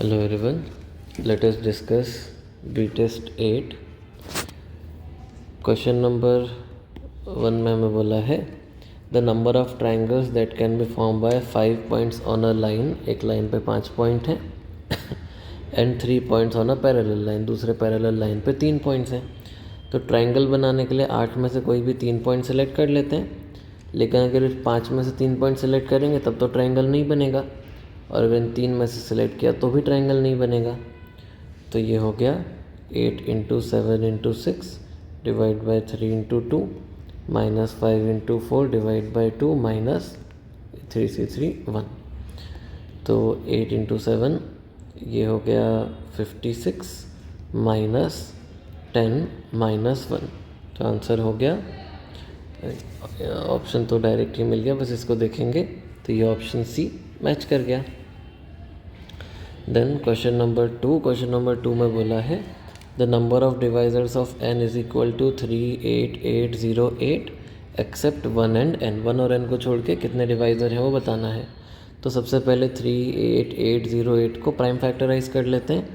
Hello everyone, let us discuss B-Test 8. Question number 1 में हमें बोला है the number of triangles that can be form by 5 points on a line, एक line पे 5 point हैं and 3 points on a parallel line, दूसरे parallel line पे 3 points हैं। तो ट्राइंगल बनाने के लिए 8 में से कोई भी 3 पॉइंट सेलेक्ट कर लेते हैं, लेकिन अगर 5 में से 3 पॉइंट सेलेक्ट करेंगे तब तो ट्राइंगल नहीं बनेगा, और अगर इन 3 में से सिलेक्ट किया तो भी ट्राइंगल नहीं बनेगा। तो ये हो गया 8 into 7 into 6 divide by 3 into 2 minus 5 into 4 divide by 2 minus 3C3 1। तो 8 इंटू 7 ये हो गया 56 माइनस 10 माइनस 1। तो आंसर हो गया, ऑप्शन तो डायरेक्ट ही मिल गया, बस इसको देखेंगे तो ये ऑप्शन सी मैच कर गया। देन क्वेश्चन नंबर टू में बोला है the number of divisors of n is equal to 38808 except 1 and n। 1 और n को छोड़ के कितने डिवाइज़र हैं वो बताना है। तो सबसे पहले 38808 को प्राइम फैक्टराइज कर लेते हैं।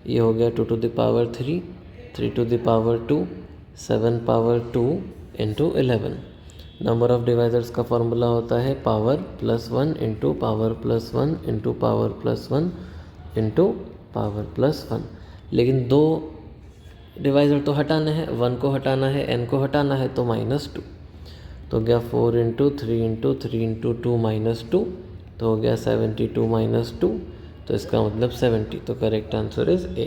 ये हो गया 2 to the power 3, 3 to the power 2, 7 power 2 into 11। Number of divisors का फॉर्मूला होता है power plus 1 into power plus 1 into power plus 1 into power plus 1। लेकिन दो डिवाइज़र तो हटाने हैं, 1 को हटाना है, n को हटाना है, तो -2। तो हो गया 4 इंटू 3 इंटू 3 इंटू 2 -2, तो हो गया 72 -2। तो इसका मतलब 70। तो correct answer is A.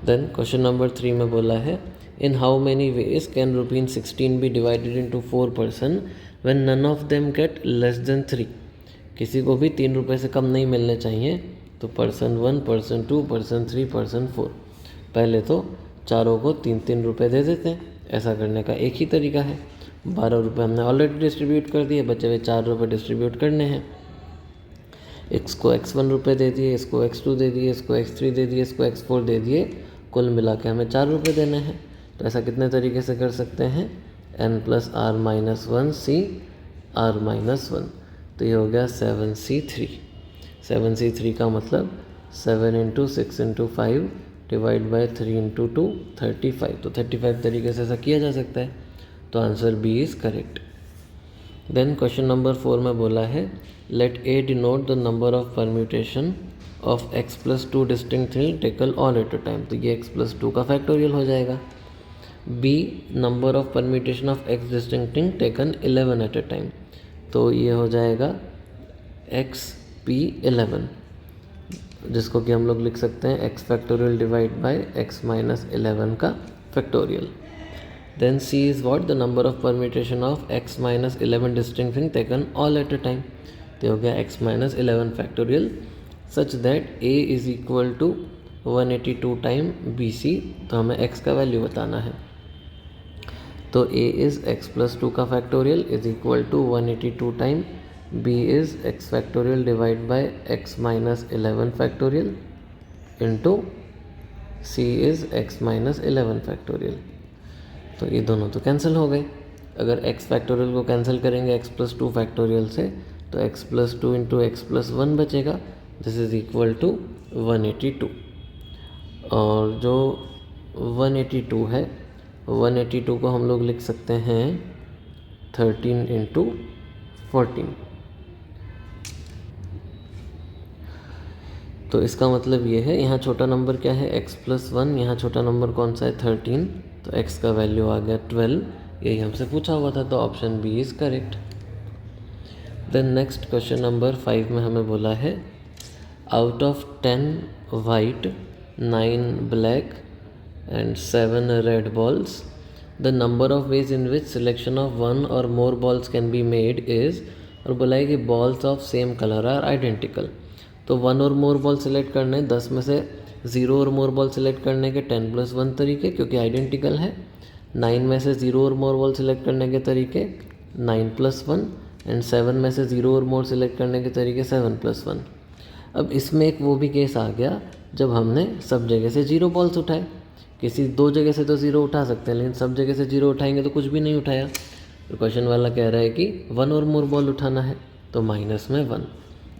Then question number 3 में बोला है in how many ways can ₹16 be divided into 4 person when none of them get less than 3। किसी को भी 3 रुपये से कम नहीं मिलने चाहिए। तो पर्सन 1, पर्सन 2, पर्सन 3, पर्सन 4। पहले तो चारों को 3-3 रुपये दे देते हैं। ऐसा करने का एक ही तरीका है, 12 रुपये हमने ऑलरेडी डिस्ट्रीब्यूट कर दिए, बचे हुए 4 रुपये डिस्ट्रीब्यूट करने हैं। इसको x1 रुपये दे दिए, इसको x2 दे दिए, इसको x3 दे दिए, इसको x4 दे दिए, कुल मिला के हमें 4 रुपये देने हैं। तो ऐसा कितने तरीके से कर सकते हैं, n plus r minus 1 c r minus 1। तो ये हो गया 7c3। 7c3 का मतलब 7 into 6 into 5 divide by 3 into 2 35। तो 35 तरीके से ऐसा किया जा सकता है। तो answer B is correct. Then question number 4 में बोला है let A denote the number of permutation of x plus 2 distinct thing taken all at a time. तो ये x प्लस 2 का फैक्टोरियल हो जाएगा। B number of permutation of x distinct thing taken 11 at a time. तो ये हो जाएगा xp11, जिसको कि हम लोग लिख सकते हैं x factorial divide by x minus 11 का factorial. Then C is what? The number of permutation of x minus 11 distinct thing taken all at a time. तो हो गया x minus 11 factorial such that a is equal to 182 time BC। तो हमें x का value बताना है। तो a is x plus 2 का factorial is equal to 182 time b is x factorial divide by x minus 11 factorial into c is x minus 11 factorial. तो ये दोनों तो कैंसिल हो गए। अगर x फैक्टोरियल को कैंसिल करेंगे x प्लस 2 फैक्टोरियल से, तो x plus 2 into x plus 1 बचेगा। This is equal to 182। और जो 182 है, 182 को हम लोग लिख सकते हैं 13 इंटू 14। तो इसका मतलब ये है, यहाँ छोटा नंबर क्या है x प्लस 1, यहाँ छोटा नंबर कौन सा है 13। तो x का वैल्यू आ गया 12। यही हमसे पूछा हुआ था, तो option B is correct. Then next question number 5 में हमें बोला है out of 10 white 9 black and 7 red balls the number of ways in which selection of 1 और more balls can be made is. और बोला है कि balls of same colour are identical. तो 1 और मोर बॉल सेलेक्ट करने, 10 में से 0 और मोर बॉल सेलेक्ट करने के 10 प्लस 1 तरीके, क्योंकि आइडेंटिकल है। 9 में से 0 और मोर बॉल सेलेक्ट करने के तरीके 9 प्लस 1 एंड 7 में से 0 और मोर सेलेक्ट करने के तरीके 7 प्लस 1। अब इसमें एक वो भी केस आ गया जब हमने सब जगह से 0 बॉल्स उठाए। किसी 2 जगह से तो 0 उठा सकते हैं, लेकिन सब जगह से 0 उठाएंगे तो कुछ भी नहीं उठाया। तो क्वेश्चन वाला कह रहा है कि 1 और मोर बॉल उठाना है, तो माइनस में 1।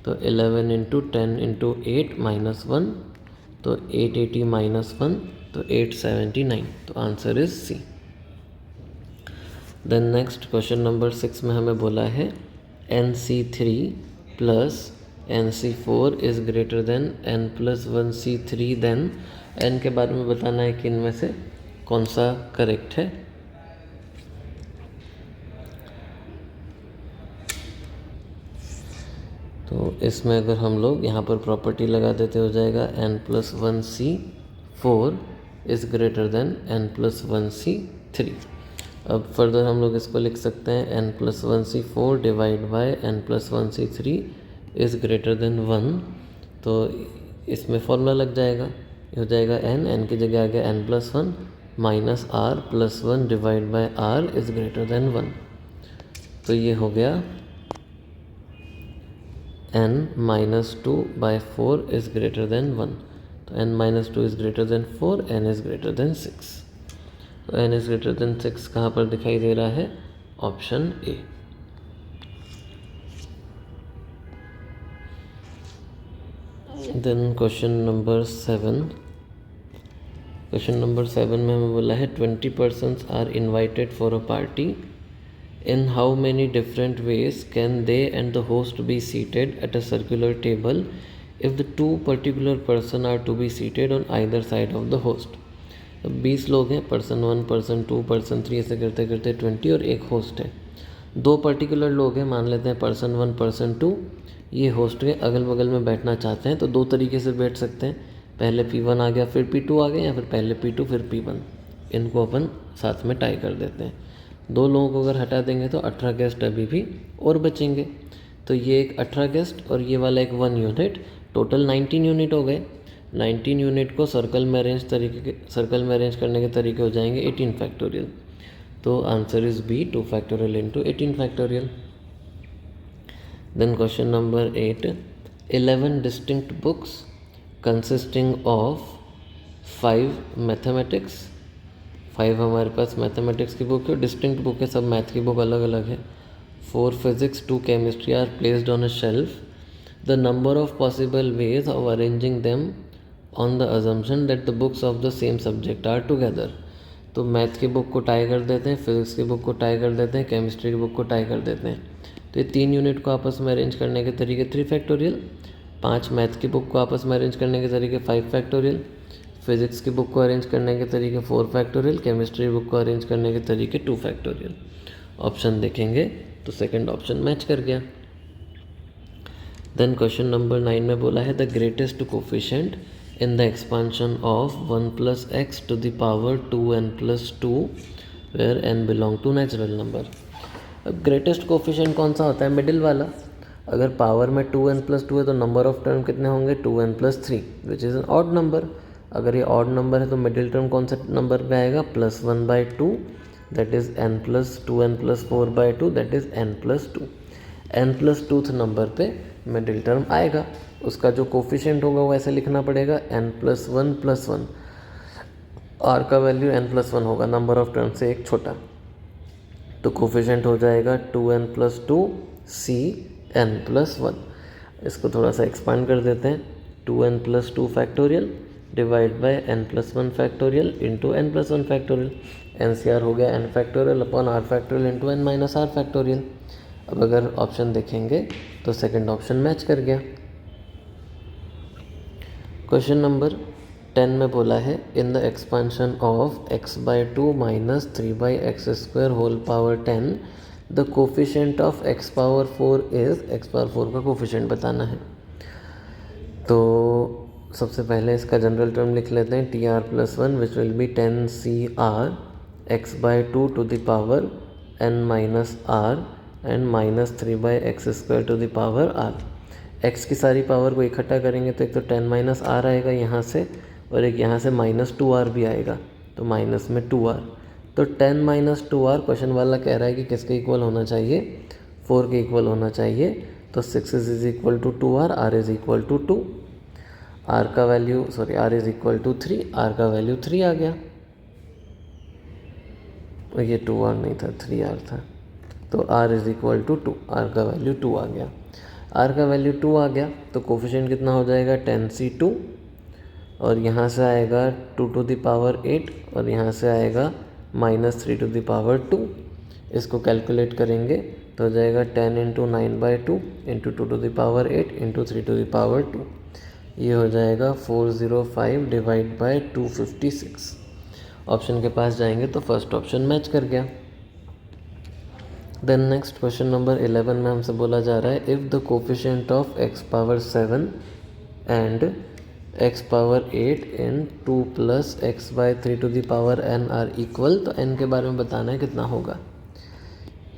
तो 11 इंटू 10 इंटू 8 माइनस 1, तो 880 माइनस 1, तो 879। तो answer is C. Then next question number 6 में हमें बोला है NC3 plus NC4 is greater than N plus 1C3, then N के बारे में बताना है कि इनमें से कौन सा करेक्ट है। तो इसमें अगर हम लोग यहाँ पर प्रॉपर्टी लगा देते हो जाएगा N plus 1C4 is greater than N plus 1C3। अब फर्दर हम लोग इसको लिख सकते हैं N plus 1C4 divide by N plus 1C3 is greater than 1। तो इसमें फॉर्मूला लग जाएगा, हो जाएगा N की जगह आ गया N plus 1 minus R plus 1 divide by R is greater than 1। तो ये हो गया N minus 2 by 4 is greater than 1। तो N minus 2 is greater than 4, N is greater than 6। तो N इज़ ग्रेटर देन 6 कहाँ पर दिखाई दे रहा है? Option A. Then question number 7। Question number 7 में हमें बोला है 20 persons are invited for a party. In how many different ways can they and the host be seated at a circular table if the two particular person are to be seated on either side of the host? 20 लोग हैं, person 1, person 2, person 3, ऐसे करते करते 20 और एक host है। दो particular लोग हैं, मान लेते हैं पर्सन 1, पर्सन 2, ये होस्ट के अगल बगल में बैठना चाहते हैं। तो दो तरीके से बैठ सकते हैं, पहले P1 आ गया फिर P2 आ गया, या फिर पहले P2 फिर P1। इनको अपन साथ में टाई कर देते हैं। दो लोगों को अगर हटा देंगे तो 18 गेस्ट अभी भी और बचेंगे। तो ये एक 18 गेस्ट और ये वाला एक 1 यूनिट, टोटल 19 यूनिट हो गए। 19 यूनिट को सर्कल में अरेंज करने के तरीके हो जाएंगे 18 फैक्टोरियल। तो answer is B 2 factorial into 18 factorial. Then question number 8। 11 distinct books consisting of 5 mathematics. 5 हमारे पास मैथमेटिक्स की बुक है, डिस्टिंक्ट बुक है, सब मैथ की बुक अलग अलग है। 4 physics, 2 chemistry are placed on a shelf. The number of possible ways of arranging them on the assumption that the books of the same subject are together. तो math की book को tie कर देते हैं, physics की book को tie कर देते हैं, केमिस्ट्री की बुक को टाई कर देते हैं। तो ये 3 यूनिट को आपस में अरेंज करने के तरीके 3 फैक्टोरियल, 5 मैथ की बुक को आपस में अरेंज करने के तरीके 5 फैक्टोरियल, फिजिक्स की बुक को अरेंज करने के तरीके 4 फैक्टोरियल, केमिस्ट्री बुक को अरेंज करने के तरीके 2 फैक्टोरियल। ऑप्शन देखेंगे तो सेकंड ऑप्शन मैच कर गया। देन क्वेश्चन नंबर 9 में बोला है the greatest coefficient in the expansion of 1 plus x to the power 2n plus 2 where n belong to natural number. अब ग्रेटेस्ट कोफिशिएंट कौन सा होता है? मिडिल वाला। अगर पावर में 2n प्लस 2 है तो नंबर ऑफ टर्म कितने होंगे? 2n plus 3 which is an odd number. अगर ये ऑड नंबर है तो मिडिल टर्म कौन सा नंबर पे आएगा? +1/2 that is n plus 2n plus 4/2 that is n plus 2। n plus 2th number पे मिडिल टर्म आएगा, उसका जो कोफिशिएंट होगा वो ऐसे लिखना पड़ेगा n प्लस 1 प्लस 1। r का वैल्यू n प्लस 1 होगा, नंबर ऑफ टर्म से एक छोटा, तो कोफिशिएंट हो जाएगा 2n plus 2 c n plus 1। इसको थोड़ा सा एक्सपांड कर देते हैं, 2n plus 2 factorial divide bye n plus 1 factorial into n plus 1 factorial. NCR हो गया n factorial upon r factorial into n minus r factorial. अब अगर ऑप्शन देखेंगे तो सेकंड ऑप्शन मैच कर गया। क्वेश्चन नंबर 10 में बोला है in the expansion of x/2 minus 3/x² whole power 10 the coefficient of x⁴ is x⁴ का कोफिशिएंट बताना है। तो सबसे पहले इसका जनरल टर्म लिख लेते हैं TR plus 1 which will be 10CR x/2 to the power n minus r and minus 3/x² to the power r। x की सारी पावर को इकट्ठा करेंगे तो एक तो 10 माइनस r आएगा यहाँ से, और एक यहाँ से माइनस 2r भी आएगा, तो माइनस में 2r। तो 10 माइनस 2r क्वेश्चन वाला कह रहा है कि किसके इक्वल होना चाहिए? 4 के इक्वल होना चाहिए। तो 6 is equal to 2r, r is equal to 2, r का value r is equal to 3, r का वैल्यू 3 आ गया। ये 2r नहीं था, 3r था, तो r is equal to 2, r का वैल्यू 2 आ गया। आर का वैल्यू 2 आ गया तो कोफिशिएंट कितना हो जाएगा 10c2 और यहाँ से आएगा 2 टू द पावर 8 और यहाँ से आएगा -3 टू द पावर 2। इसको कैलकुलेट करेंगे तो हो जाएगा 10 into 9/2 into 2 to the power 8 into 3 to the power 2। ये हो जाएगा 405 डिवाइड बाय 256। ऑप्शन के पास जाएंगे तो फर्स्ट ऑप्शन मैच कर गया। देन नेक्स्ट क्वेश्चन नंबर 11 में हमसे बोला जा रहा है if the coefficient of x power 7 and x power 8 in 2 plus x/3 to the power n are equal, तो n के बारे में बताना है कितना होगा।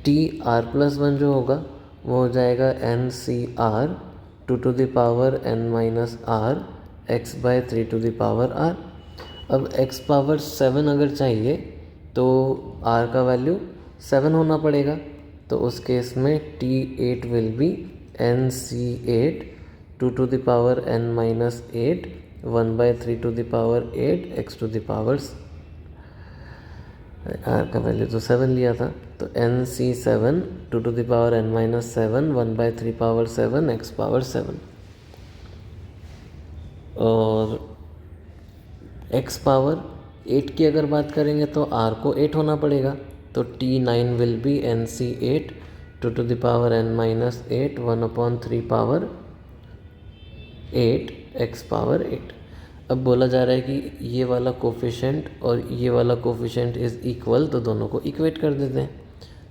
TR+1 जो होगा वो हो जाएगा NCR 2 to the power n minus r x/3 to the power r। अब x पावर 7 अगर चाहिए तो r का वैल्यू 7 होना पड़ेगा, तो उस केस में T8 will be NC8 2 to the power n minus 8 1/3 to the power 8 x to the power r का वैल्यू तो 7 लिया था, तो NC7 2 to the power n minus 7 1/3 power 7 x power 7। और x पावर 8 की अगर बात करेंगे तो r को 8 होना पड़ेगा, तो T9 will be NC8 2 to the power n minus 8 1/3 power 8 x power 8। अब बोला जा रहा है कि ये वाला कोफिशिएंट और ये वाला कोफिशिएंट इज़ इक्वल, तो दोनों को इक्वेट कर देते हैं।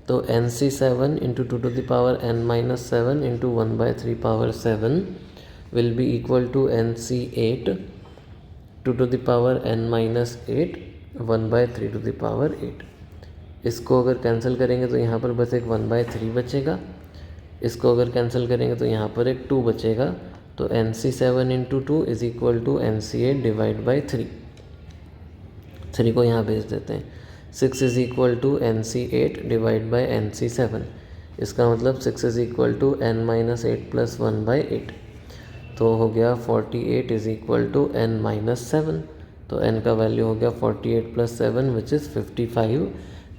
तो NC7 into 2 to the power n minus 7 into 1/3 power 7 will be equal to NC8 2 to the power n minus 8 1/3 to the power 8। इसको अगर कैंसिल करेंगे तो यहाँ पर बस एक 1/3 बचेगा, इसको अगर कैंसिल करेंगे तो यहाँ पर एक 2 बचेगा, तो NC7 into 2 is equal to NC8 divide by 3। 3 को यहाँ भेज देते हैं। 6 is equal to NC8 divide by NC7। इसका मतलब 6 is equal to n minus 8 plus 1/8, तो हो गया 48 is equal to n minus 7। तो n का वैल्यू हो गया 48 प्लस 7 विच इज़ 55।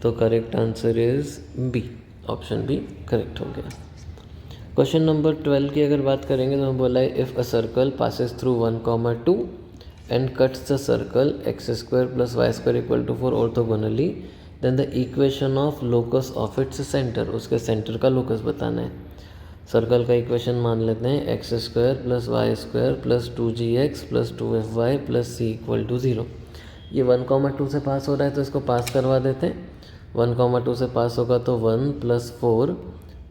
तो correct answer is B, option B correct हो गया। क्वेश्चन नंबर 12 की अगर बात करेंगे तो हम बोला है if a circle passes through 1, 2 and cuts the circle x² plus y² equal to 4 orthogonally, then the equation of locus of its centre, उसके सेंटर का लोकस बताना है। सर्कल का इक्वेशन मान लेते हैं x² plus y² plus 2gx plus 2fy plus c equal to 0। ये 1, 2 से पास हो रहा है तो इसको पास करवा देते हैं। 1, 2 से पास होगा तो 1 plus 4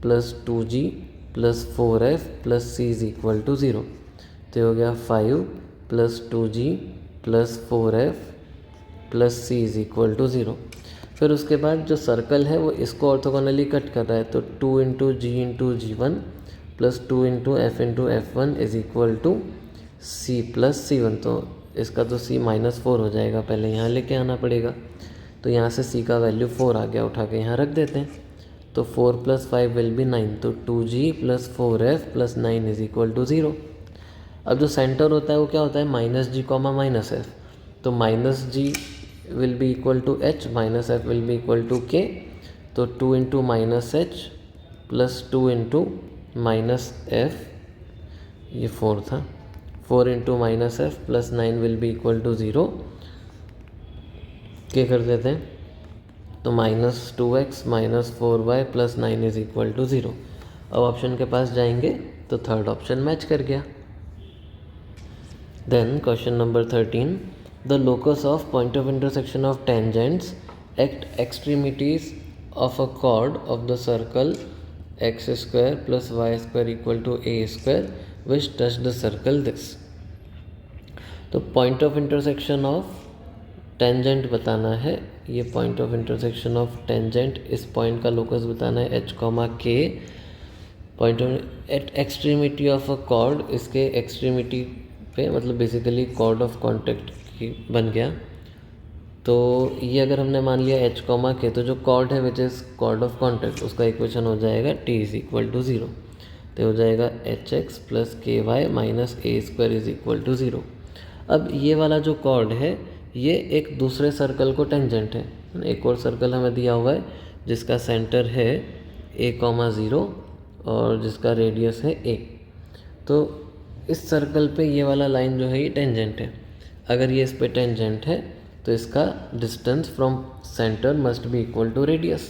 plus 2g plus 4f plus c is equal to 0। तो हो गया 5 plus 2g plus 4f plus c is equal to 0। फिर उसके बाद जो सर्कल है वो इसको ऑर्थोगोनली कट कर रहा है, तो 2 इंटू जी इंटू जी1 plus 2 into f into F1 is equal to c plus C1। तो इसका तो c -4 हो जाएगा, पहले यहाँ लेके आना पड़ेगा। तो यहाँ से c का वैल्यू 4 आ गया, उठा के यहाँ रख देते हैं। तो 4 प्लस 5 विल बी 9, तो 2g plus 4f plus 9 is equal to 0। अब जो सेंटर होता है वो क्या होता है -g, -f। तो -g will be equal to h, -f will be equal to k। तो 2 into -h plus 2 into -f, ये 4 था, 4 into -f plus 9 will be equal to 0। क्या कर देते हैं, तो -2x -4y plus 9 is equal to 0। अब ऑप्शन के पास जाएंगे तो थर्ड ऑप्शन मैच कर गया। Then question number 13, the locus of point of intersection of tangents at extremities of a chord of the circle x² plus y² equal to a² which touch the circle this. तो point of intersection of tangent बताना है, ये point of intersection of tangent, इस point का locus बताना है h, k। Point of at extremity of a chord, इसके extremity पे मतलब बेसिकली कॉर्ड ऑफ कॉन्टेक्ट की बन गया। तो ये अगर हमने मान लिया h, k, तो जो कॉर्ड है which is chord of contact, उसका इक्वेशन हो जाएगा t इज इक्वल टू 0। तो हो जाएगा hx plus ky minus a² is equal to 0। अब ये वाला जो कॉर्ड है ये एक दूसरे सर्कल को टेंजेंट है। एक और सर्कल हमें दिया हुआ है जिसका सेंटर है a, 0 और जिसका रेडियस है a। तो इस सर्कल पे ये वाला लाइन जो है ये टेंजेंट है। अगर ये इस पे टेंजेंट है तो इसका distance from centre must be equal to radius.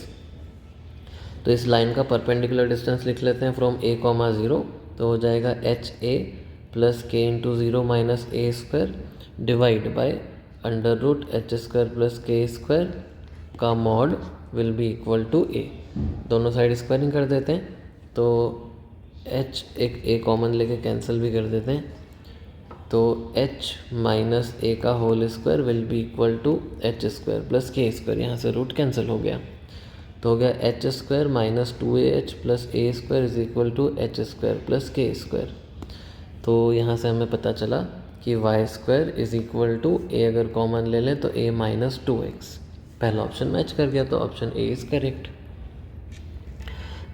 तो इस लाइन का परपेंडिकुलर डिस्टेंस लिख लेते हैं फ्रॉम a, 0, तो हो जाएगा H A plus K into 0 minus A square divide by under root H square plus K square का mod will be equal to A. दोनों साइड स्क्वायरिंग कर देते हैं तो h एक a कॉमन लेके कैंसिल भी कर देते हैं, तो h माइनस ए का whole square will be equal to H square plus K square. यहाँ से रूट कैंसिल हो गया तो हो गया H square minus 2ah plus A square is equal to H square plus K square. तो यहाँ से हमें पता चला कि Y square is equal to A, अगर कॉमन ले लें तो a माइनस 2x। पहला ऑप्शन मैच कर गया तो option A is correct.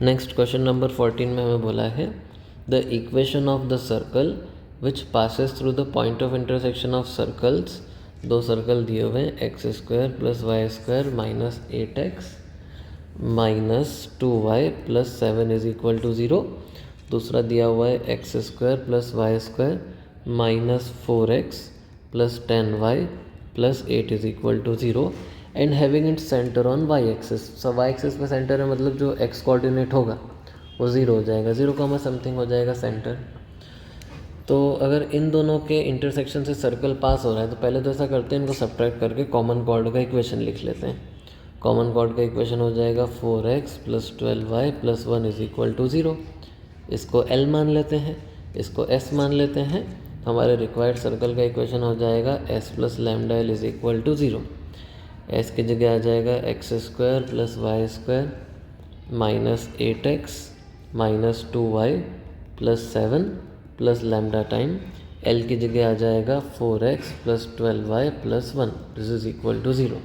Next question number 14 में हमें बोला है the equation of the circle which passes through the point of intersection of circles. दो सर्कल दिए हुए हैं x square plus y square minus 8x minus 2y plus 7 is equal to 0। दूसरा दिया हुआ है x square plus y square minus 4x plus 10y plus 8 is equal to 0 and having it centre on y axis. सब y axis पे centre है, मतलब जो x coordinate होगा वो 0 हो जाएगा, 0 समथिंग हो जाएगा सेंटर। तो अगर इन दोनों के इंटरसेक्शन से सर्कल पास हो रहा है तो पहले तो ऐसा करते हैं, इनको सब्ट्रैक्ट करके कॉमन कॉर्ड का इक्वेशन लिख लेते हैं। कॉमन कॉर्ड का इक्वेशन हो जाएगा 4x plus 12y plus 1 is equal to 0। इसको L मान लेते हैं, इसको S मान लेते हैं, हमारे रिक्वायर्ड सर्कल का इक्वेशन हो जाएगा s plus lambda L is equal to 0। s की जगह आ जाएगा x square plus y square minus 8x minus 2y plus 7 plus lambda time L की जगह आ जाएगा 4x plus 12y plus 1 this is equal to 0।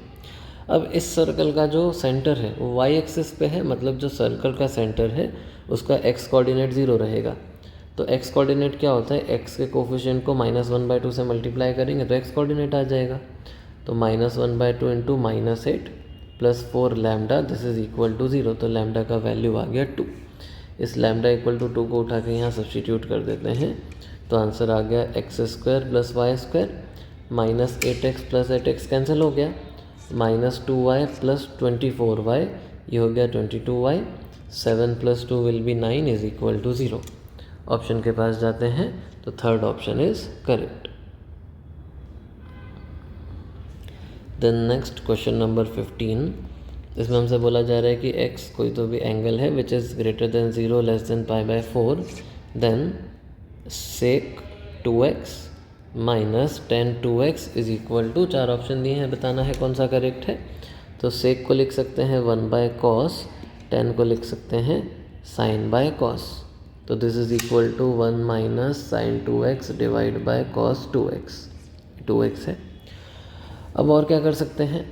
अब इस सर्कल का जो सेंटर है वो वाई एक्सिस पे है, मतलब जो सर्कल का सेंटर है उसका एक्स कोऑर्डिनेट 0 रहेगा। तो एक्स कोऑर्डिनेट क्या होता है, एक्स के कोफिशिएंट को -1/2 से मल्टीप्लाई करेंगे तो एक्स कोऑर्डिनेट आ जाएगा। तो -1/2 into -8 plus 4 lambda this is equal to 0। तो लैम्डा का वैल्यू आ गया 2। इस लैम्डा इक्वल टू 2 को उठा के यहाँ सब्सटीट्यूट कर देते हैं तो आंसर आ गया x square plus y square minus 8x plus 8x cancel हो गया, माइनस 2y प्लस 24y ये हो गया 22y, 7 plus 2 will be 9 is equal to 0। Option के पास जाते हैं तो third option is correct. Then next question number 15, इसमें हमसे बोला जा रहा है कि x कोई तो भी एंगल है which is greater than 0 less than π/4 then sec 2x minus 10 2x is equal to, 4 option दिए हैं, बताना है कौन सा करेक्ट है। तो सेक को लिख सकते हैं 1/cos, 10 को लिख सकते हैं sin/cos। तो this is equal to 1 minus sine 2x divide by cos 2x है। अब और क्या कर सकते हैं,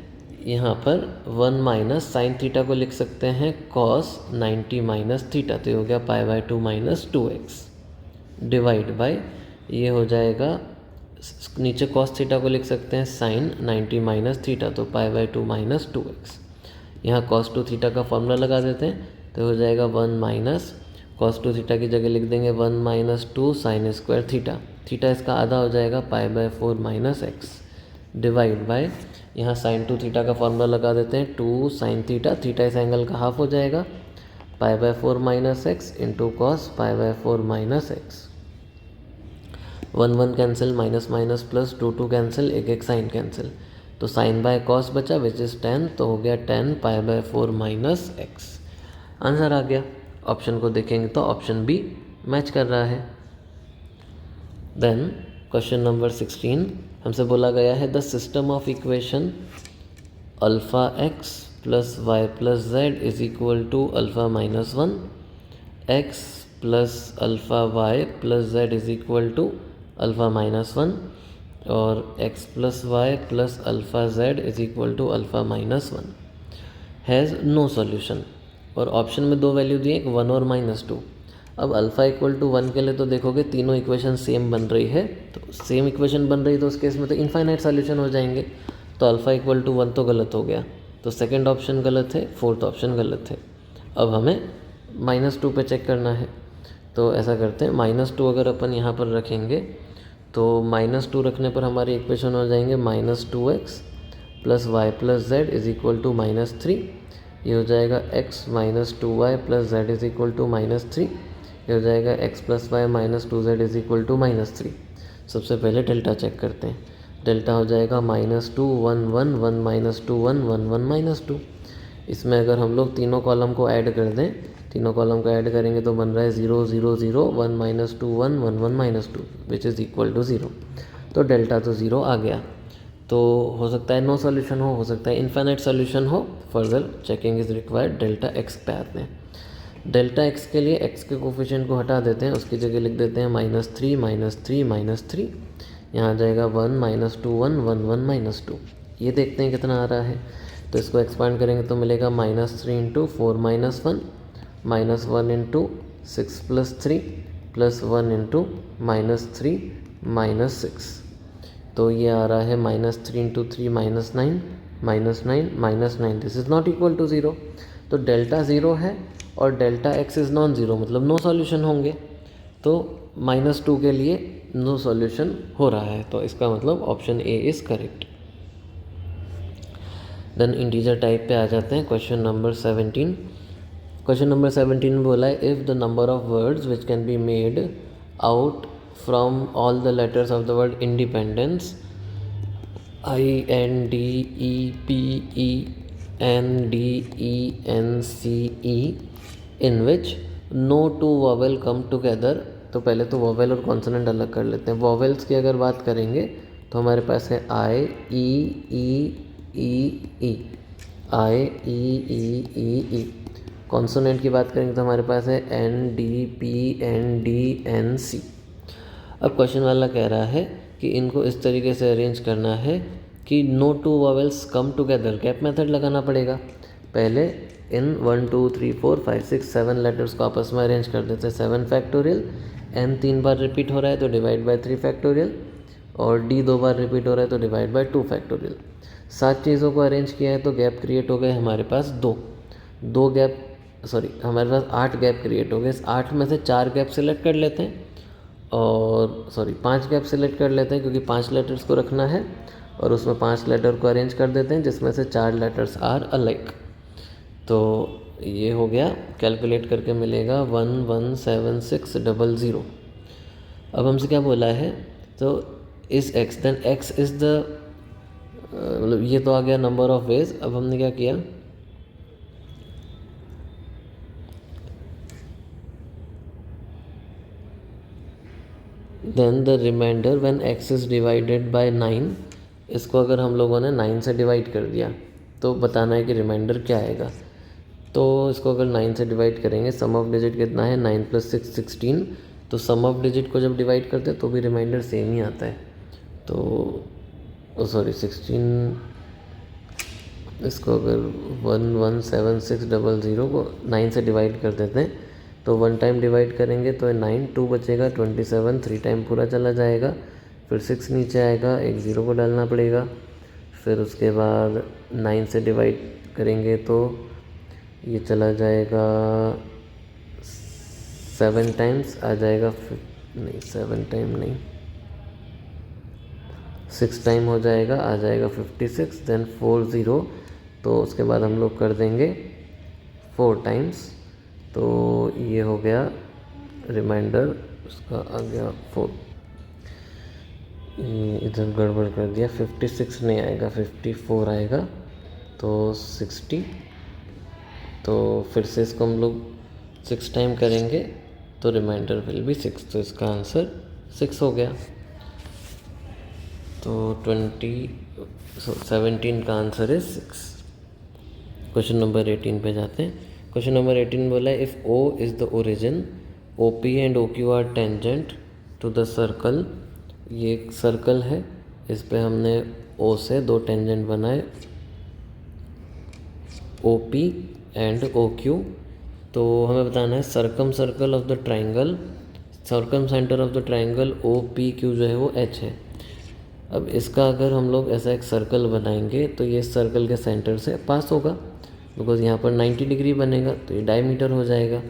यहाँ पर 1 माइनस साइन थीटा को लिख सकते हैं cos 90 माइनस थीटा, तो ये हो गया π/2 माइनस 2x डिवाइड बाय ये हो जाएगा, नीचे cos थीटा को लिख सकते हैं sin 90 माइनस थीटा, तो π/2 माइनस 2x। यहाँ cos 2 थीटा का फॉर्मूला लगा देते हैं तो हो जाएगा 1 माइनस cos 2 थीटा की जगह लिख देंगे 1 minus 2 sine square theta, theta इसका आधा हो जाएगा π/4 माइनस x डिवाइड बाय यहाँ sin 2 थीटा का फॉर्मूला लगा देते हैं 2 साइन थीटा, थीटा इस एंगल का हाफ हो जाएगा π/4 minus x into cos π/4 minus x। 1 1 cancel, minus minus plus 2 2 cancel, एक साइन कैंसिल, तो साइन बाय कॉस बचा विच इज़ 10, तो हो गया 10 π/4 माइनस x। आंसर आ गया। ऑप्शन को देखेंगे तो ऑप्शन बी मैच कर रहा है। देन क्वेश्चन नंबर 16 हमसे बोला गया है the system of equation alpha x plus y plus z is equal to alpha minus 1, x plus alpha y plus z is equal to alpha minus 1 और x plus y plus alpha z is equal to alpha minus 1 has no solution. और option में दो value दिए, एक 1 और -2। अब alpha equal to 1 के लिए तो देखोगे तीनों इक्वेशन सेम बन रही है, तो सेम इक्वेशन बन रही तो उस केस में तो इनफाइनाइट सॉल्यूशन हो जाएंगे। तो अल्फ़ा इक्वल टू 1 तो गलत हो गया, तो सेकंड ऑप्शन गलत है, फोर्थ ऑप्शन गलत है। अब हमें -2 पे चेक करना है। तो ऐसा करते हैं, -2 अगर अपन यहाँ पर रखेंगे तो -2 रखने पर हमारी इक्वेशन हो जाएंगे -2x + y + z = -3। ये हो जाएगा x - 2y + z = -3। ये हो जाएगा x + y - 2z = -3। सबसे पहले डेल्टा चेक करते हैं। डेल्टा हो जाएगा -2 1 1 1 -2 1 1 1 -2। इसमें अगर हम लोग तीनों कॉलम को ऐड कर दें, तीनों कॉलम को ऐड करेंगे तो बन रहा है 0 0 0 1 -2 1 1 1 -2 विच इज़ इक्वल टू 0। तो डेल्टा तो 0 आ गया। तो हो सकता है नो सॉल्यूशन हो सकता है इनफाइनाइट सॉल्यूशन हो। Further checking is required. Delta x पे आते हैं। डेल्टा एक्स के लिए एक्स के कोफिशिएंट को हटा देते हैं, उसकी जगह लिख देते हैं -3 -3 -3। यहाँ आ जाएगा 1 -2 1 1 1 -2। ये देखते हैं कितना आ रहा है। तो इसको एक्सपांड करेंगे तो मिलेगा -3 × 4 - 1 -1 × 6 + 3 +1 × -3 -6। तो ये आ रहा है -3 × 3 -9 -9 -9। This is not equal to 0। तो डेल्टा 0 है और delta x is non zero, मतलब नो सॉल्यूशन होंगे। तो -2 के लिए नो सॉल्यूशन हो रहा है, तो इसका मतलब option A is correct. Then integer type पे आ जाते हैं। Question number 17। क्वेश्चन नंबर 17 में बोला है if the number of words which can be made out from all the letters of the word independence INDEPENDENCE in which no two vowel come together. तो पहले तो वॉवेल और consonant अलग कर लेते हैं। वॉवेल्स की अगर बात करेंगे तो हमारे पास है I E E E E I E E E E। Consonant की बात करेंगे तो हमारे पास है NDPNDNC। अब क्वेश्चन वाला कह रहा है कि इनको इस तरीके से अरेंज करना है कि no two vowels come together. Gap method लगाना पड़ेगा। पहले इन 1 2 3 4 5 6 7 लेटर्स को आपस में अरेंज कर देते हैं। 7 फैक्टोरियल, n 3 बार रिपीट हो रहा है तो डिवाइड बाय 3 फैक्टोरियल, और d 2 बार रिपीट हो रहा है तो डिवाइड बाय 2 फैक्टोरियल। 7 चीज़ों को अरेंज किया है तो गैप क्रिएट हो गए हमारे पास दो गैप, सॉरी हमारे पास 8 गैप क्रिएट हो गए। इस 8 में से 4 गैप सिलेक्ट कर लेते हैं, और 5 गैप सिलेक्ट कर लेते हैं क्योंकि 5 लेटर्स को रखना है, और उसमें 5 लेटर को अरेंज कर देते हैं जिसमें से 4 लेटर्स आर अलाइक। तो ये हो गया। कैलकुलेट करके मिलेगा 117600। अब हमसे क्या बोला है, तो इस x, then x is the, मतलब ये तो आ गया नंबर ऑफ वेज। अब हमने क्या किया, then the remainder when x is divided by 9। इसको अगर हम लोगों ने 9 से डिवाइड कर दिया तो बताना है कि रिमाइंडर क्या आएगा। तो इसको अगर 9 से डिवाइड करेंगे, सम ऑफ डिजिट कितना है 9 + 6 16। तो सम ऑफ डिजिट को जब डिवाइड करते हैं तो भी रिमाइंडर सेम ही आता है। तो सॉरी 16, इसको अगर 117600 को 9 से डिवाइड कर देते हैं तो 1 टाइम डिवाइड करेंगे तो 9, 2 बचेगा 27, 3 टाइम पूरा चला जाएगा, फिर 6 नीचे आएगा, एक 0 को डालना पड़ेगा। फिर उसके बाद 9 से डिवाइड करेंगे तो ये चला जाएगा 7 टाइम्स, आ जाएगा नहीं 7 टाइम नहीं 6 टाइम हो जाएगा, आ जाएगा 56, देन 4 0। तो उसके बाद हम लोग कर देंगे 4 टाइम्स, तो ये हो गया रिमाइंडर, उसका आ गया 4। इधर गड़बड़ कर दिया, 56 नहीं आएगा 54 आएगा, तो 60। तो फिर से इसको हम लोग 6 टाइम करेंगे तो रिमाइंडर विल बी 6। तो इसका आंसर 6 हो गया। तो 17 का आंसर है 6। क्वेश्चन नंबर 18 पे जाते हैं। क्वेश्चन नंबर 18 बोला है if O is the origin, OP and OQ are tangent to the circle. ये एक सर्कल है, इस पे हमने O से 2 टेंजेंट बनाए, OP एंड OQ। तो हमें बताना है circum circle of the triangle, circum centre of the triangle OPQ जो है वो H है। अब इसका अगर हम लोग ऐसा एक सर्कल बनाएंगे तो ये सर्कल के सेंटर से पास होगा, बिकॉज यहाँ पर 90 डिग्री बनेगा तो ये डायमीटर हो जाएगा।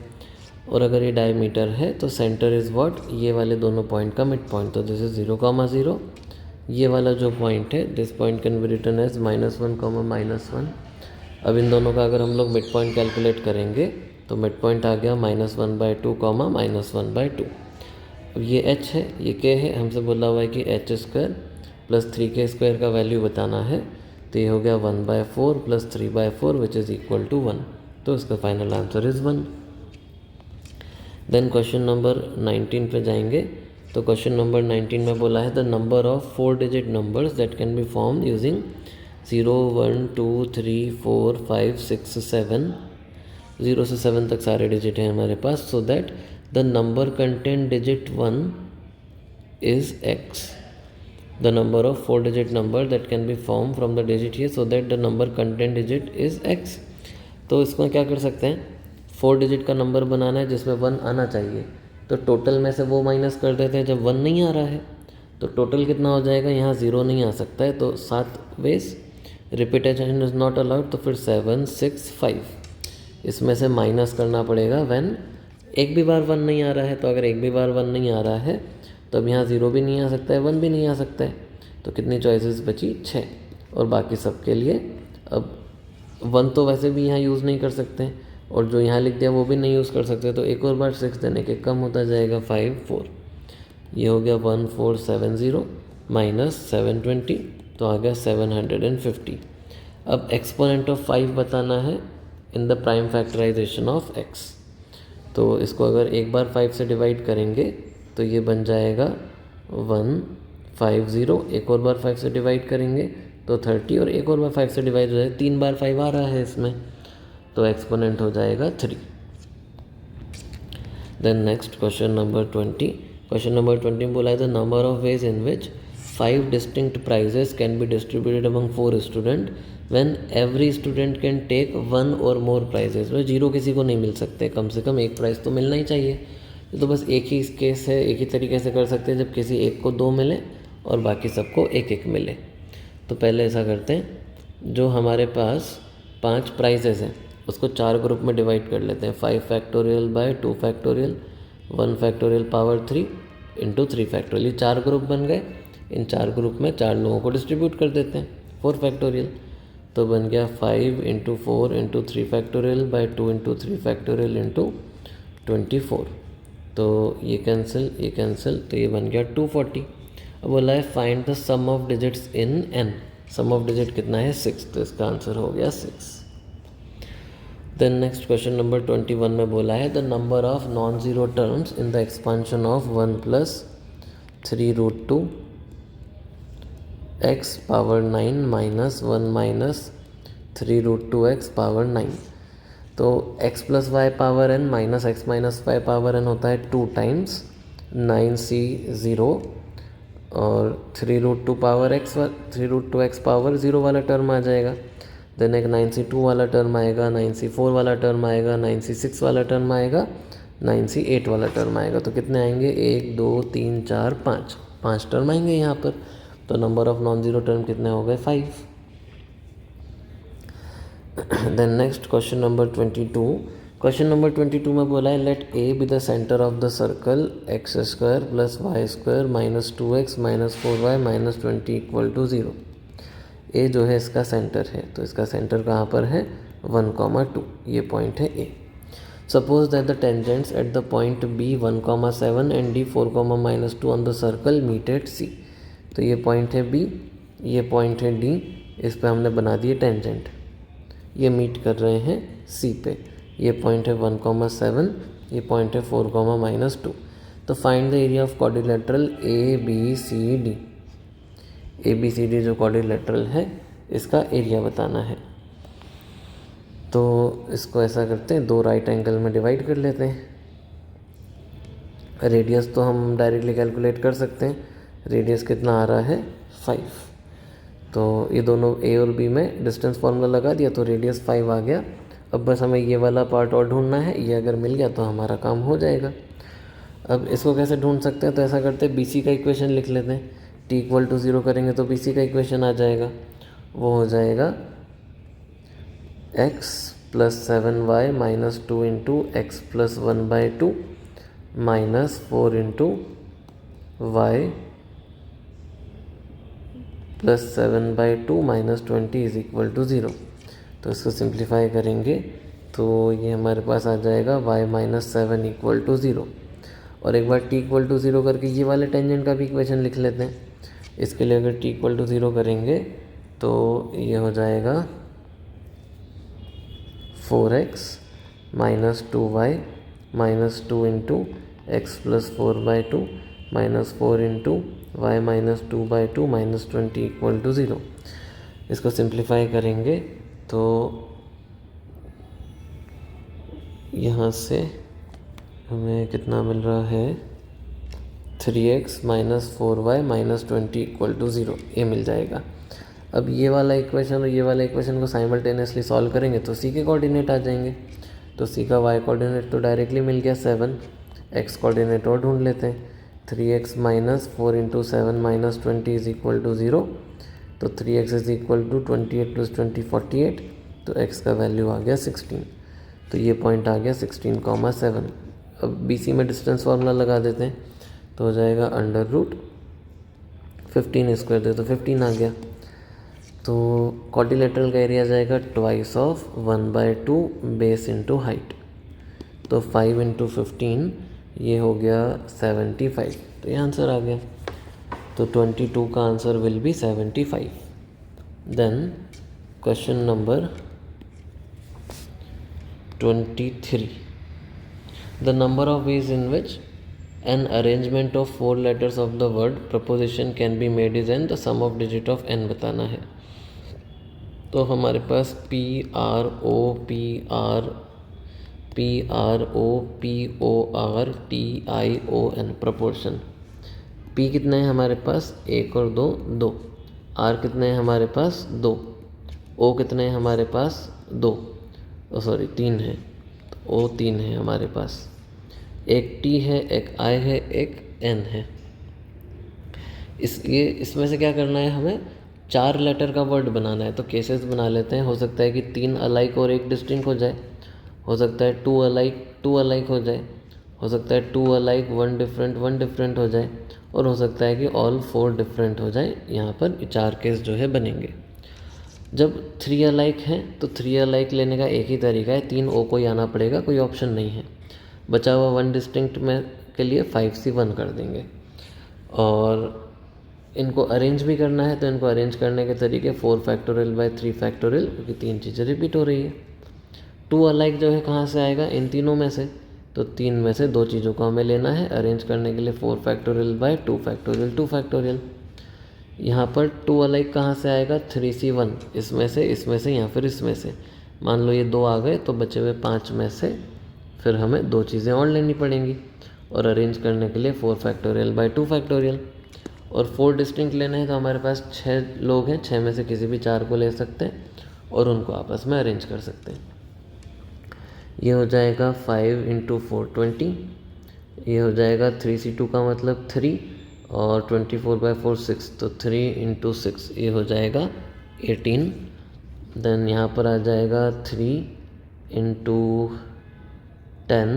और अगर ये डायमीटर है तो सेंटर इज़ व्हाट, ये वाले दोनों पॉइंट का मिड पॉइंट, तो दिस इज़ 0,0। ये वाला जो पॉइंट है, this point can be written as -1, -1। अब इन दोनों का अगर हम लोग मिड पॉइंट कैलकुलेट करेंगे तो मिड पॉइंट आ गया -1/2, -1/2। अब ये h है, ये k है, हमसे बोला हुआ है कि h² + 3k² का वैल्यू बताना है, तो ये हो गया 1/4 + 3/4 विच इज़ इक्वल टू 1। तो इसका final answer is 1। Then question number 19 पे जाएंगे। तो क्वेश्चन नंबर 19 में बोला है the number of 4 digit numbers that can be form using 0, 1, 2, 3, 4, 5, 6, 7, 0 से 7 तक सारे डिजिट हैं हमारे पास, so that the number content digit 1 is x. The number of 4 digit number that can be formed from the digit here so that the number content digit is x. तो इसको क्या कर सकते हैं, 4 डिजिट का नंबर बनाना है जिसमें 1 आना चाहिए, तो टोटल में से वो माइनस कर देते हैं। जब 1 नहीं आ रहा है तो टोटल कितना हो जाएगा, यहाँ 0 नहीं आ सकता है, तो 7 ways repetition is not allowed, तो फिर 7, 6, 5 इसमें से माइनस करना पड़ेगा व्हेन एक भी बार 1 नहीं आ रहा है। तो अगर एक भी बार 1 नहीं आ रहा है तो अब यहाँ 0 भी नहीं आ सकता है, 1 भी नहीं आ सकता है, तो कितनी चॉइसेस बची, 6। और बाकी सब के लिए अब 1 तो वैसे भी यहाँ यूज़ नहीं कर सकते हैं, और जो यहाँ लिख दिया वो भी नहीं यूज़ कर सकते, तो एक और बार 6 देने के कम होता जाएगा 5, 4। ये हो गया 1470 माइनस 720, तो आ गया 750। अब एक्सपोनेंट ऑफ 5 बताना है in the prime factorisation of x। तो इसको अगर एक बार 5 से डिवाइड करेंगे तो ये बन जाएगा 150, एक और बार 5 से डिवाइड करेंगे तो 30, और एक और बार 5 से डिवाइड हो जाएगा, 3 बार 5 आ रहा है इसमें, तो एक्सपोनेंट हो जाएगा 3। Then next question number 20। Question number 20 में बोला है the number of ways in which 5 distinct prizes can be distributed among 4 student when every student can take 1 और मोर प्राइजेस। वह 0 किसी को नहीं मिल सकते, कम से कम एक प्राइज़ तो मिलना ही चाहिए। तो बस एक ही केस है, एक ही तरीके से कर सकते हैं जब किसी एक को 2 मिले और बाकी सबको 1-1 मिले। तो पहले ऐसा करते हैं, जो हमारे पास 5 प्राइजेस हैं उसको 4 ग्रुप में डिवाइड कर लेते हैं, 5 factorial by 2 factorial, 1 factorial power 3 into 3 factorial. ये 4 ग्रुप बन गए। इन 4 ग्रुप में 4 लोगों को डिस्ट्रीब्यूट कर देते हैं 4 फैक्टोरियल, तो बन गया 5 × 4 × 3 फैक्टोरियल बाय 2 × 3 फैक्टोरियल इंटू 24। तो ये कैंसिल, तो ये बन गया 240। अब बोला है find the sum of digits in n। Sum of digit कितना है, 6, तो इसका आंसर हो गया 6। देन नेक्स्ट क्वेश्चन नंबर 21 में बोला है the number of non zero terms in the expansion of 1 + 3√2 x power 9 minus 1 minus 3√2x power 9। तो x + y power n minus x minus y power n होता है 2 times 9c0, और 3√2 power x 3√2x power 0 वाला term आ जाएगा। Then एक 9c2 वाला term आएगा, 9c4 वाला टर्म आएगा, 9c6 वाला टर्म आएगा, 9c8 वाला टर्म आएगा। तो कितने आएंगे, 1, 2, 3, 4, 5 टर्म आएंगे यहाँ पर। तो number of non zero term कितने हो गए, 5। Then next question number 22। Question number 22 में बोला है let A be the centre of the circle x² + y² - 2x - 4y - 20 = 0। ए जो है इसका सेंटर है, तो इसका सेंटर कहाँ पर है, 1, 2, ये पॉइंट है A. Suppose that the tangents at the point B 1, 7 and D 4, -2 on the circle meet at C. तो ये पॉइंट है बी, ये पॉइंट है डी, इस पे हमने बना दिए टेंजेंट, ये मीट कर रहे हैं सी पे। ये पॉइंट है 1, 7, ये पॉइंट है 4, -2। तो find the area of quadrilateral A B C D. A B C D जो क्वाड्रिलेटरल है इसका एरिया बताना है। तो इसको ऐसा करते हैं, 2 राइट एंगल में डिवाइड कर लेते हैं। रेडियस तो हम डायरेक्टली कैलकुलेट कर सकते हैं, रेडियस कितना आ रहा है, 5। तो ये दोनों ए और बी में डिस्टेंस फार्मूला लगा दिया तो रेडियस 5 आ गया। अब बस हमें ये वाला पार्ट और ढूंढना है, ये अगर मिल गया तो हमारा काम हो जाएगा। अब इसको कैसे ढूंढ सकते हैं, तो ऐसा करते हैं, BC का इक्वेशन लिख लेते हैं। t = 0 करेंगे तो BC का इक्वेशन आ जाएगा, वो हो जाएगा x plus 7y minus 2 into x plus 1/2 minus 4 into y plus 7/2 minus 20 is equal to 0। तो इसको सिंप्लीफाई करेंगे तो ये हमारे पास आ जाएगा y माइनस 7 इक्वल टू 0। और एक बार t इक्वल टू 0 करके ये वाले टेंजेंट का भी इक्वेशन लिख लेते हैं। इसके लिए अगर t इक्वल टू 0 करेंगे तो ये हो जाएगा 4x minus 2y minus 2 into x plus 4/2 minus 4 into y minus 2/2 minus 20 equal to 0। इसको सिंप्लीफाई करेंगे तो यहाँ से हमें कितना मिल रहा है 3x minus 4y minus 20 equal to 0 ये मिल जाएगा। अब ये वाला इक्वेशन और ये वाला इक्वेशन को साइमल्टेनियसली सॉल्व करेंगे तो c के कोऑर्डिनेट आ जाएंगे। तो c का y कोऑर्डिनेट तो डायरेक्टली मिल गया 7, x कोऑर्डिनेट और ढूंढ लेते हैं 3x minus 4 into 7 minus 20 is equal to 0। तो 3x is equal to 28 plus 20 48। तो x का वैल्यू आ गया 16। तो ये पॉइंट आ गया 16,7। अब BC में डिस्टेंस फार्मूला लगा देते हैं तो हो जाएगा अंडर रूट 15 स्क्वायर दे तो 15 आ गया। तो क्वाड्रिलेटरल का एरिया जाएगा twice of 1/2 base into height. तो 5 इंटू 15 ये हो गया 75। तो ये आंसर आ गया। तो 22 का answer will be 75। Then question number 23, the number of ways in which an arrangement of 4 letters of the word proposition can be made is n the sum of digit of n बताना है। तो हमारे पास PROPORTION proportion. P कितने हैं हमारे पास 1 और 2 2। R कितने हैं हमारे पास 2। O कितने हैं हमारे पास 2 3 है। तो O 3 है हमारे पास। एक T है, एक I है, एक N है। इसमें से क्या करना है हमें 4 लेटर का वर्ड बनाना है। तो केसेस बना लेते हैं। हो सकता है कि 3 अलाइक और 1 डिस्टिंक्ट हो जाए। हो सकता है 2 अलाइक हो जाए। हो सकता है 2 अलाइक 1 डिफरेंट हो जाए। और हो सकता है कि ऑल 4 डिफरेंट हो जाए। यहाँ पर 4 केस जो है बनेंगे। जब 3 अलाइक हैं तो 3 अलाइक लेने का एक ही तरीका है, 3 O को ही आना पड़ेगा, कोई ऑप्शन नहीं है। बचा हुआ 1 डिस्टिंक्ट में के लिए 5C1 कर देंगे। और इनको अरेंज भी करना है तो इनको अरेंज करने के तरीके 4 फैक्टोरियल बाय 3 फैक्टोरियल, क्योंकि 3 चीज़ें रिपीट हो रही है। 2 अलाइक जो है कहाँ से आएगा इन तीनों में से। तो 3 में से 2 चीज़ों को हमें लेना है अरेंज करने के लिए 4 फैक्टोरियल बाय 2 फैक्टोरियल। यहाँ पर 2 अलाइक कहाँ से आएगा 3C1 इसमें से या फिर इसमें से। मान लो ये 2 आ गए तो बचे हुए 5 में से फिर हमें 2 चीज़ें और लेनी पड़ेंगी। और अरेंज करने के लिए 4 फैक्टोरियल बाय 2 फैक्टोरियल। और 4 डिस्टिंक्ट लेने हैं तो हमारे पास 6 लोग हैं, 6 में से किसी भी 4 को ले सकते हैं और उनको आपस में अरेंज कर सकते हैं। ये हो जाएगा 5 इंटू 4 20। ये हो जाएगा 3C2 का मतलब 3 और 24/4 6। तो 3 इंटू 6 ये हो जाएगा 18। देन यहाँ पर आ जाएगा 3 इंटू 10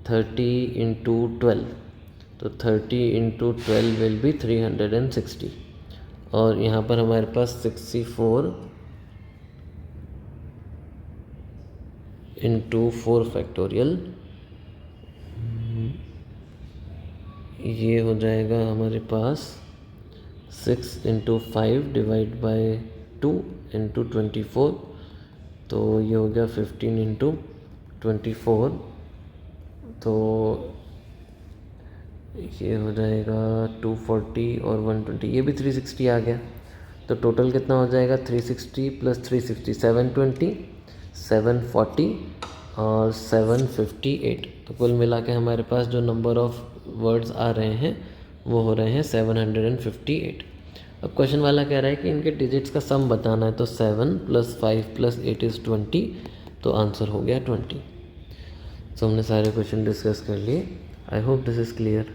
30 इंटू 12। तो 30 इंटू 12 विल बी 360। और यहाँ पर हमारे पास 64 इंटू 4 फैक्टोरियल ये हो जाएगा हमारे पास 6 इंटू 5 डिवाइड बाय 2 इंटू 24। तो ये हो गया 15 इंटू 24। तो ये हो जाएगा 240 और 120, ये भी 360 आ गया। तो टोटल कितना हो जाएगा 360 प्लस 360 720 740 और 758। तो कुल मिला के हमारे पास जो नंबर ऑफ वर्ड्स आ रहे हैं वो हो रहे हैं 758। अब क्वेश्चन वाला कह रहा है कि इनके डिजिट्स का सम बताना है। तो 7 + 5 + 8 इज़ 20। तो आंसर हो गया 20। तो हमने सारे क्वेश्चन डिस्कस कर लिए। I hope this is clear.